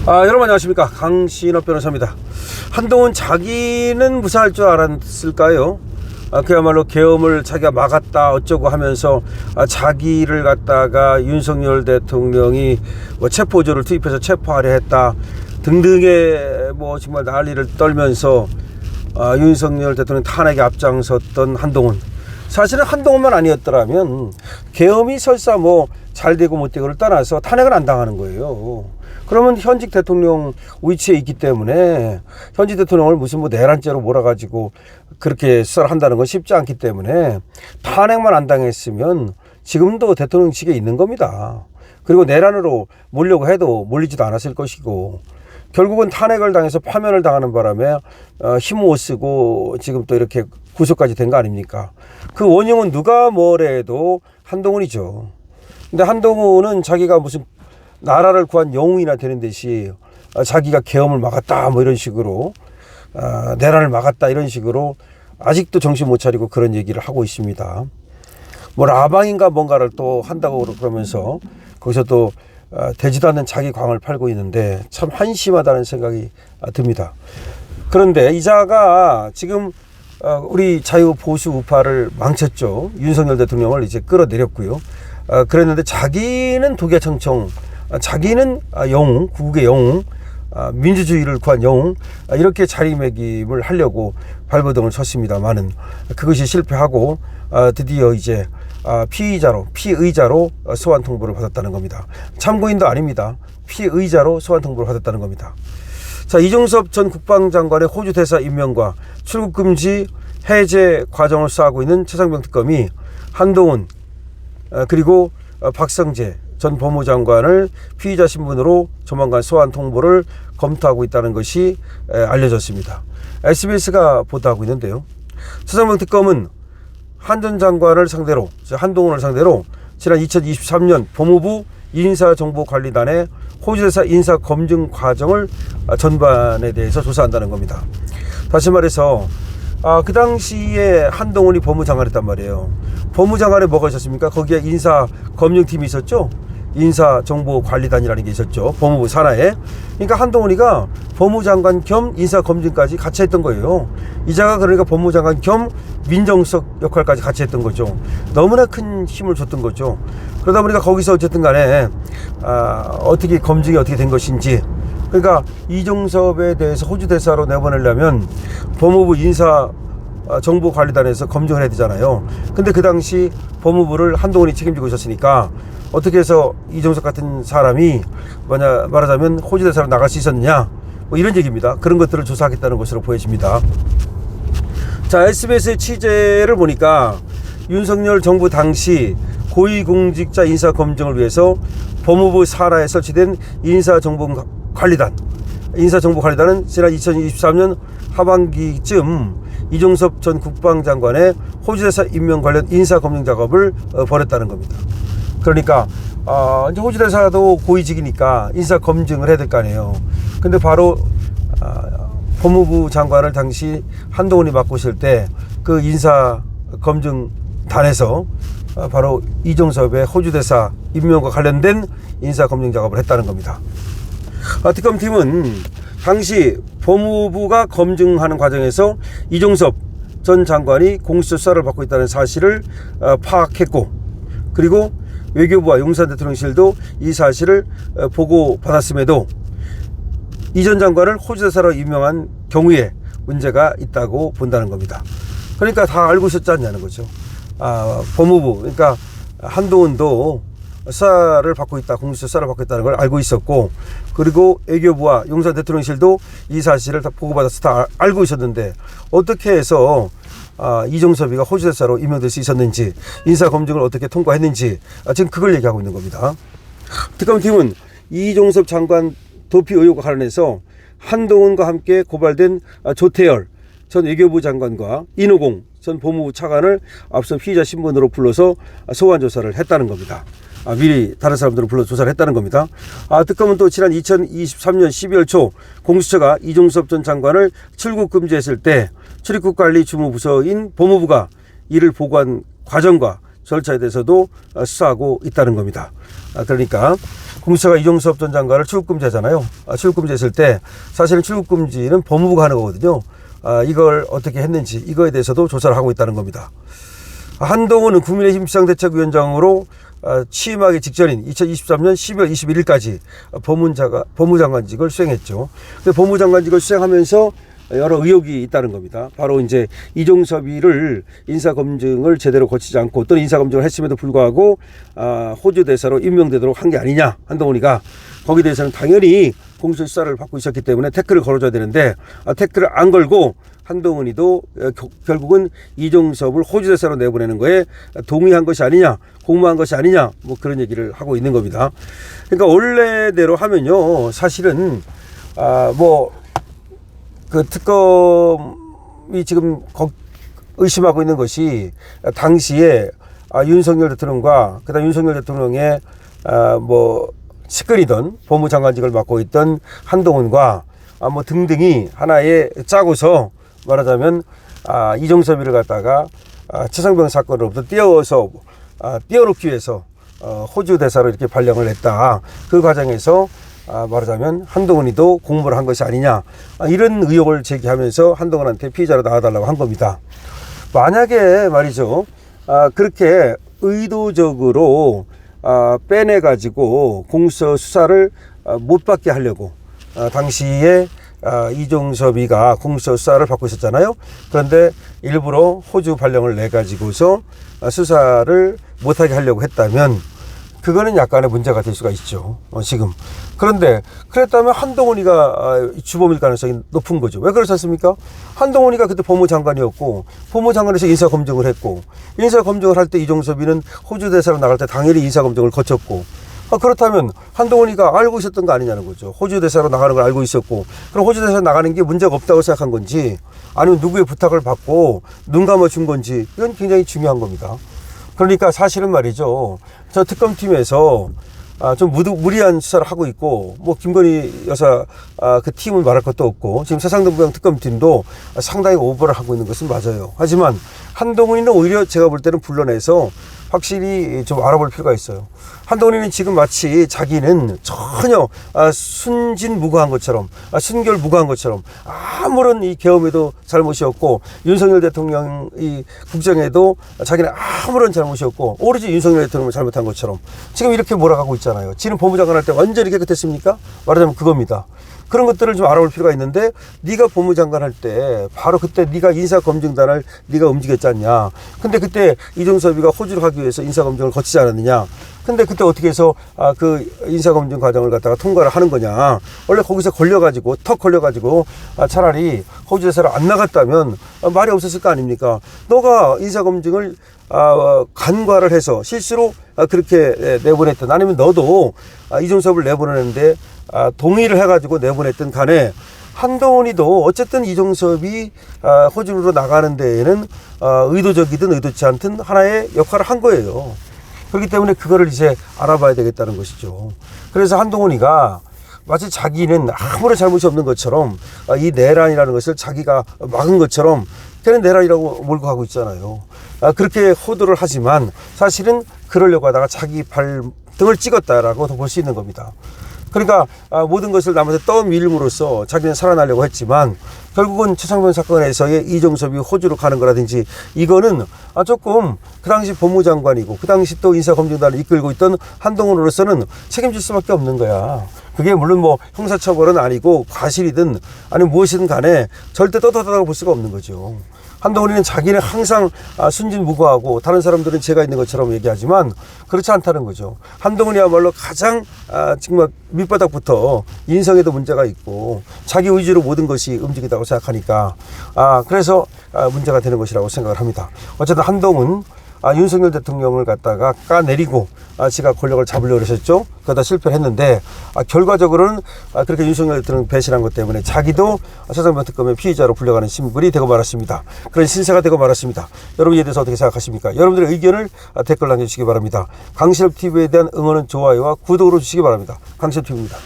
여러분 안녕하십니까, 강신업 변호사입니다. 한동훈 자기는 무사할 줄 알았을까요? 그야말로 계엄을 자기가 막았다 어쩌고 하면서 자기를 갖다가 윤석열 대통령이 체포조를 투입해서 체포하려 했다 등등의 정말 난리를 떨면서 윤석열 대통령 탄핵에 앞장섰던 한동훈. 사실은 한동훈만 아니었더라면 계엄이 설사 잘 되고 못 되고를 떠나서 탄핵을 안 당하는 거예요. 그러면 현직 대통령 위치에 있기 때문에 현직 대통령을 무슨 내란죄로 몰아가지고 그렇게 수사를 한다는 건 쉽지 않기 때문에 탄핵만 안 당했으면 지금도 대통령직에 있는 겁니다. 그리고 내란으로 몰려고 해도 몰리지도 않았을 것이고, 결국은 탄핵을 당해서 파면을 당하는 바람에 힘 못 쓰고 지금 또 이렇게 구속까지 된 거 아닙니까? 그 원흉은 누가 뭐래도 한동훈이죠. 근데 한동훈은 자기가 무슨 나라를 구한 영웅이나 되는 듯이 자기가 계엄을 막았다 이런 식으로, 내란을 막았다 이런 식으로 아직도 정신 못 차리고 그런 얘기를 하고 있습니다. 라방인가 뭔가를 또 한다고 그러면서 거기서 또 되지도 않는 자기 광을 팔고 있는데 참 한심하다는 생각이 듭니다. 그런데 이자가 지금 우리 자유보수 우파를 망쳤죠. 윤석열 대통령을 이제 끌어내렸고요. 그랬는데 자기는 독야청청, 자기는 영웅, 구국의 영웅, 민주주의를 구한 영웅, 이렇게 자리매김을 하려고 발버둥을 쳤습니다만은 그것이 실패하고 드디어 이제 피의자로 소환 통보를 받았다는 겁니다. 참고인도 아닙니다. 피의자로 소환 통보를 받았다는 겁니다. 자, 이종섭 전 국방장관의 호주 대사 임명과 출국 금지 해제 과정을 쌓고 있는 최상병 특검이 한동훈 그리고 박성재 전 법무장관을 피의자 신분으로 조만간 소환 통보를 검토하고 있다는 것이 알려졌습니다. SBS가 보도하고 있는데요. 최상병 특검은 한 전 장관을 상대로, 한동훈을 상대로 지난 2023년 법무부 인사정보관리단의 호주대사 인사검증 과정을 전반에 대해서 조사한다는 겁니다. 다시 말해서 그 당시에 한동훈이 법무장관이었단 말이에요. 법무장관에 뭐가 있었습니까? 거기에 인사검증팀이 있었죠. 인사정보관리단이라는 게 있었죠. 법무부 산하에. 그러니까 한동훈이가 법무장관 겸 인사검증까지 같이 했던 거예요. 이자가 그러니까 법무장관 겸 민정수석 역할까지 같이 했던 거죠. 너무나 큰 힘을 줬던 거죠. 그러다 보니까 거기서 어쨌든 간에 어떻게 검증이 어떻게 된 것인지, 그러니까 이종섭에 대해서 호주 대사로 내보내려면 법무부 인사정보관리단에서 검증을 해야 되잖아요. 근데 그 당시 법무부를 한동훈이 책임지고 있었으니까 어떻게 해서 이종섭 같은 사람이 말하자면 호주 대사로 나갈 수 있었느냐, 이런 얘기입니다. 그런 것들을 조사하겠다는 것으로 보여집니다. 자, SBS의 취재를 보니까 윤석열 정부 당시 고위공직자 인사검증을 위해서 법무부 산하에 설치된 인사정보관리단은 지난 2023년 하반기쯤 이종섭 전 국방장관의 호주대사 임명 관련 인사검증 작업을 벌였다는 겁니다. 그러니까 이제 호주대사도 고위직이니까 인사검증을 해야 될 거 아니에요. 근데 바로 법무부 장관을 당시 한동훈이 맡고 있을 때 그 인사검증단에서 바로 이종섭의 호주대사 임명과 관련된 인사검증 작업을 했다는 겁니다. 특검팀은 당시 법무부가 검증하는 과정에서 이종섭 전 장관이 공수처 수사를 받고 있다는 사실을 파악했고, 그리고 외교부와 용산 대통령실도 이 사실을 보고받았음에도 이 전 장관을 호주대사로 임명한 경우에 문제가 있다고 본다는 겁니다. 그러니까 다 알고 있었지 않냐는 거죠. 법무부, 그러니까 한동훈도 수사를 받고 있다, 공수처 수사를 받고 있다는 걸 알고 있었고, 그리고 외교부와 용산 대통령실도 이 사실을 다 보고받아서 다 알고 있었는데 어떻게 해서 이종섭이가 호주대사로 임명될 수 있었는지, 인사검증을 어떻게 통과했는지, 지금 그걸 얘기하고 있는 겁니다. 특검팀은 이종섭 장관 도피 의혹과 관련해서 한동훈과 함께 고발된 조태열 전 외교부 장관과 인호공 전 법무부 차관을 앞서 피의자 신분으로 불러서 소환 조사를 했다는 겁니다. 미리 다른 사람들을 불러서 조사를 했다는 겁니다. 특검은 또 지난 2023년 12월 초 공수처가 이종섭 전 장관을 출국 금지했을 때 출입국관리주무부서인 법무부가 이를 보고한 과정과 절차에 대해서도 수사하고 있다는 겁니다. 그러니까 공수처가 이종섭 전 장관을 출국금지하잖아요. 출국금지했을 때 사실은 출국금지는 법무부가 하는 거거든요. 이걸 어떻게 했는지 이거에 대해서도 조사를 하고 있다는 겁니다. 한동훈은 국민의힘 비상대책위원장으로 취임하기 직전인 2023년 12월 21일까지 법무장관직을 수행했죠. 근데 법무장관직을 수행하면서 여러 의혹이 있다는 겁니다. 바로 이제 이종섭이를 인사검증을 제대로 거치지 않고 또는 인사검증을 했음에도 불구하고 호주 대사로 임명되도록 한 게 아니냐, 한동훈이가. 거기에 대해서는 당연히 공수처 수사를 받고 있었기 때문에 태클을 걸어줘야 되는데 태클을 안 걸고 한동훈이도 결국은 이종섭을 호주 대사로 내보내는 거에 동의한 것이 아니냐, 공모한 것이 아니냐, 뭐 그런 얘기를 하고 있는 겁니다. 그러니까 원래대로 하면요, 사실은 그 특검이 지금 의심하고 있는 것이 당시에 윤석열 대통령과 그다음 윤석열 대통령의 측근이던 법무장관직을 맡고 있던 한동훈과 등등이 하나에 짜고서 말하자면 이종섭이를 갖다가 최상병 사건으로부터 띄워놓기 위해서 호주 대사로 이렇게 발령을 했다. 그 과정에서 말하자면 한동훈이도 공모를 한 것이 아니냐, 이런 의혹을 제기하면서 한동훈한테 피의자로 나와달라고 한 겁니다. 만약에 말이죠, 그렇게 의도적으로 빼내가지고 공수처 수사를 못 받게 하려고 당시에 이종섭이가 공수처 수사를 받고 있었잖아요. 그런데 일부러 호주 발령을 내가지고서 수사를 못하게 하려고 했다면 그거는 약간의 문제가 될 수가 있죠, 지금. 그런데 그랬다면 한동훈이가 주범일 가능성이 높은 거죠. 왜 그렇지 않습니까? 한동훈이가 그때 법무장관이었고 법무장관에서 인사검증을 했고, 인사검증을 할 때 이종섭이는 호주 대사로 나갈 때 당연히 인사검증을 거쳤고, 그렇다면 한동훈이가 알고 있었던 거 아니냐는 거죠. 호주 대사로 나가는 걸 알고 있었고, 그럼 호주 대사로 나가는 게 문제가 없다고 생각한 건지, 아니면 누구의 부탁을 받고 눈 감아준 건지, 이건 굉장히 중요한 겁니다. 그러니까 사실은 말이죠, 저 특검팀에서 좀 무리한 수사를 하고 있고, 김건희 여사 그 팀은 말할 것도 없고, 지금 세상동부장 특검팀도 상당히 오버를 하고 있는 것은 맞아요. 하지만 한동훈이는 오히려 제가 볼 때는 불러내서 확실히 좀 알아볼 필요가 있어요. 한동훈이는 지금 마치 자기는 전혀 순진무구한 것처럼, 순결무구한 것처럼, 아무런 이 계엄에도 잘못이 없고, 윤석열 대통령 이 국정에도 자기는 아무런 잘못이 없고, 오로지 윤석열 대통령을 잘못한 것처럼 지금 이렇게 몰아가고 있잖아요. 지금 법무장관 할 때 완전히 깨끗했습니까? 말하자면 그겁니다. 그런 것들을 좀 알아볼 필요가 있는데, 네가 법무장관 할 때 바로 그때 네가 인사검증단을 네가 움직였지 않냐. 근데 그때 이종섭이가 호주를 가기 위해서 인사검증을 거치지 않았느냐. 근데 그때 어떻게 해서 그 인사검증 과정을 갖다가 통과를 하는 거냐. 원래 거기서 턱 걸려가지고 차라리 호주 대사로 안 나갔다면 말이 없었을 거 아닙니까? 너가 인사검증을 간과를 해서 실수로 그렇게 내보냈든, 아니면 너도 이종섭을 내보내는데 동의를 해가지고 내보냈든 간에, 한동훈이도 어쨌든 이종섭이 호주로 나가는 데에는 의도적이든 의도치 않든 하나의 역할을 한 거예요. 그렇기 때문에 그거를 이제 알아봐야 되겠다는 것이죠. 그래서 한동훈이가 마치 자기는 아무런 잘못이 없는 것처럼, 이 내란이라는 것을 자기가 막은 것처럼 걔는 내란이라고 몰고 가고 있잖아요. 그렇게 호도를 하지만 사실은 그러려고 하다가 자기 발등을 찍었다라고 볼 수 있는 겁니다. 그러니까 모든 것을 남한테 떠밀므로써 자기는 살아나려고 했지만, 결국은 최상병 사건에서의 이종섭이 호주로 가는 거라든지, 이거는 조금 그 당시 법무장관이고 그 당시 또 인사검증단을 이끌고 있던 한동훈으로서는 책임질 수밖에 없는 거야. 그게 물론 형사처벌은 아니고 과실이든 아니면 무엇이든 간에 절대 떳떳하다고 볼 수가 없는 거죠. 한동훈이는 자기는 항상 순진무구하고 다른 사람들은 죄가 있는 것처럼 얘기하지만 그렇지 않다는 거죠. 한동훈이야말로 가장 정말 밑바닥부터 인성에도 문제가 있고 자기 의지로 모든 것이 움직인다고 생각하니까 그래서 문제가 되는 것이라고 생각을 합니다. 어쨌든 한동훈 윤석열 대통령을 갖다가 까내리고 지가 권력을 잡으려고 그러셨죠. 그러다 실패를 했는데 결과적으로는 그렇게 윤석열 대통령 배신한 것 때문에 자기도 최상병 특검의 피의자로 불려가는 신분이 되고 말았습니다. 그런 신세가 되고 말았습니다. 여러분 이에 대해서 어떻게 생각하십니까? 여러분들의 의견을 댓글 남겨주시기 바랍니다. 강신업TV에 대한 응원은 좋아요와 구독으로 주시기 바랍니다. 강신업TV입니다.